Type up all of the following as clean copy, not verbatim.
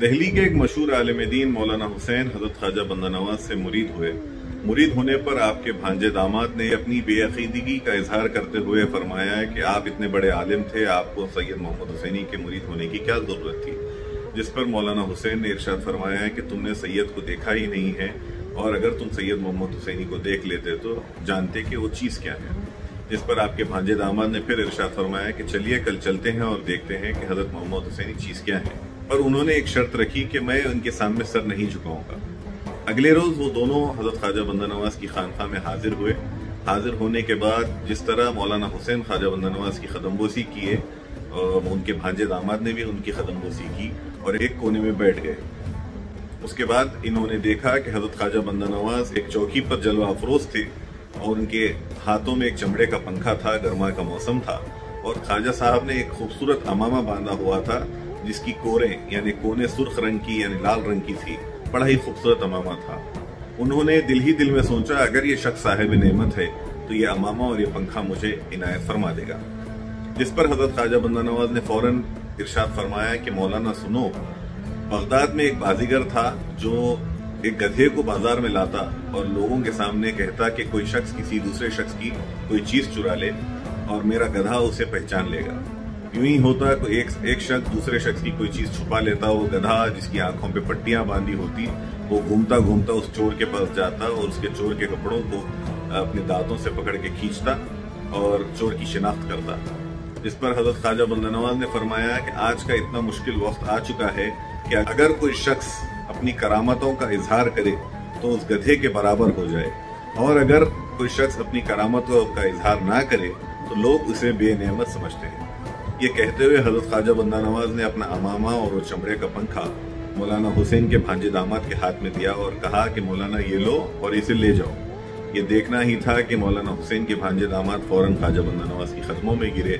دہلی کے ایک مشہور عالم دین مولانا حسین حضرت خواجہ بندہ نواز سے مرید ہوئے۔ مرید ہونے پر آپ کے بھانجے داماد نے اپنی بے عقیدگی کا اظہار کرتے ہوئے فرمایا ہے کہ آپ اتنے بڑے عالم تھے، آپ کو سید محمد حسینی کے مرید ہونے کی کیا ضرورت تھی؟ جس پر مولانا حسین نے ارشاد فرمایا ہے کہ تم نے سید کو دیکھا ہی نہیں ہے، اور اگر تم سید محمد حسینی کو دیکھ لیتے تو جانتے کہ وہ چیز کیا ہے۔ جس پر آپ کے بھانجے داماد نے پھر ارشاد فرمایا کہ چلیے کل چلتے ہیں اور دیکھتے ہیں کہ حضرت محمد حسینی چیز کیا ہے، اور انہوں نے ایک شرط رکھی کہ میں ان کے سامنے سر نہیں جھکاؤں گا۔ اگلے روز وہ دونوں حضرت خواجہ بندہ نواز کی خانقاہ میں حاضر ہوئے۔ حاضر ہونے کے بعد جس طرح مولانا حسین خواجہ بندہ نواز کی قدم بوسی کیے، ان کے بھانجے داماد نے بھی ان کی قدم بوسی کی اور ایک کونے میں بیٹھ گئے۔ اس کے بعد انہوں نے دیکھا کہ حضرت خواجہ بندہ نواز ایک چوکی پر جلوہ افروز تھے اور ان کے ہاتھوں میں ایک چمڑے کا پنکھا تھا، گرما کا موسم تھا، اور خواجہ صاحب نے ایک خوبصورت عمامہ باندھا ہوا تھا جس کی کوریں یعنی کونے سرخ رنگ کی یعنی لال رنگ کی تھی، بڑا ہی خوبصورت عمامہ تھا۔ انہوں نے دل ہی دل میں سوچا اگر یہ شخص صاحب نعمت ہے تو یہ عمامہ اور یہ پنکھا مجھے عنایت فرما دے گا۔ جس پر حضرت خواجہ بندہ نواز نے فوراً ارشاد فرمایا کہ مولانا سنو، بغداد میں ایک بازیگر تھا جو ایک گدھے کو بازار میں لاتا اور لوگوں کے سامنے کہتا کہ کوئی شخص کسی دوسرے شخص کی کوئی چیز چرا لے اور میرا گدھا اسے پہچان لے گا۔ یوں ہی ہوتا کہ ایک شخص دوسرے شخص کی کوئی چیز چھپا لیتا، وہ گدھا جس کی آنکھوں پہ پٹیاں باندھی ہوتی وہ گھومتا گھومتا اس چور کے پاس جاتا اور اس کے چور کے کپڑوں کو اپنے دانتوں سے پکڑ کے کھینچتا اور چور کی شناخت کرتا۔ جس پر حضرت خواجہ بندہ نواز نے فرمایا کہ آج کا اتنا مشکل وقت آ چکا ہے کہ اگر کوئی شخص اپنی کرامتوں کا اظہار کرے تو اس گدھے کے برابر ہو جائے، اور اگر کوئی شخص اپنی کرامتوں کا اظہار نہ کرے تو لوگ اسے بے نعمت سمجھتے ہیں۔ یہ کہتے ہوئے حضرت خواجہ بندہ نواز نے اپنا عمامہ اور وہ چمڑے کا پنکھا مولانا حسین کے بھانجے داماد کے ہاتھ میں دیا اور کہا کہ مولانا یہ لو اور اسے لے جاؤ۔ یہ دیکھنا ہی تھا کہ مولانا حسین کے بھانجے داماد فوراً خواجہ بندہ نواز کی قدموں میں گرے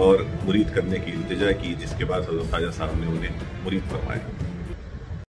اور مرید کرنے کی التجا کی، جس کے بعد حضرت خواجہ صاحب نے انہیں مرید فرمایا۔